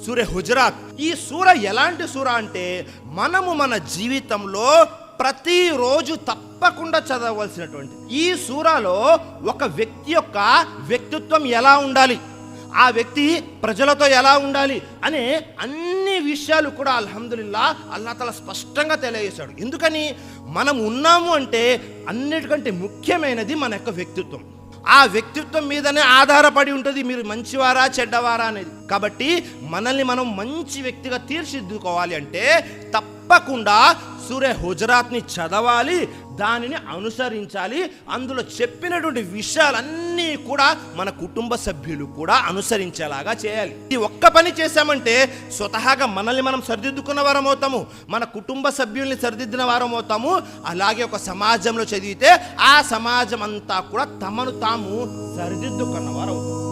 సూర హుజరాత్. ఈ సూర ఎలాంటి సూర అంటే మనము మన జీవితంలో ప్రతిరోజు తప్పకుండా చదవవలసినటువంటి ఈ సూరాలో ఒక వ్యక్తి యొక్క వ్యక్తిత్వం ఎలా ఉండాలి, ఆ వ్యక్తి ప్రజలతో ఎలా ఉండాలి అనే అన్ని విషయాలు కూడా అల్హమ్దులిల్లా అల్లాహ్ తఆలా స్పష్టంగా తెలియజేశాడు. ఎందుకని మనం ఉన్నాము అంటే అన్నిటికంటే ముఖ్యమైనది మన యొక్క వ్యక్తిత్వం. ఆ వ్యక్తిత్వం మీదనే ఆధారపడి ఉంటుంది మీరు మంచివారా చెడ్డవారా అనేది. కాబట్టి మనల్ని మనం మంచి వ్యక్తిగా తీర్చిదిద్దుకోవాలి అంటే తప్పకుండా సూర హుజరాత్ని చదవాలి, దానిని అనుసరించాలి. అందులో చెప్పినటువంటి విషయాలన్నీ కూడా మన కుటుంబ సభ్యులు కూడా అనుసరించేలాగా చేయాలి. ఈ ఒక్క పని చేశామంటే స్వతహాగా మనల్ని మనం సరిదిద్దుకున్న వారం అవుతాము, మన కుటుంబ సభ్యుల్ని సరిదిద్దిన వారం అవుతాము. అలాగే ఒక సమాజంలో చదివితే ఆ సమాజం అంతా కూడా తమను తాము సరిదిద్దుకున్న వారు అవుతాము.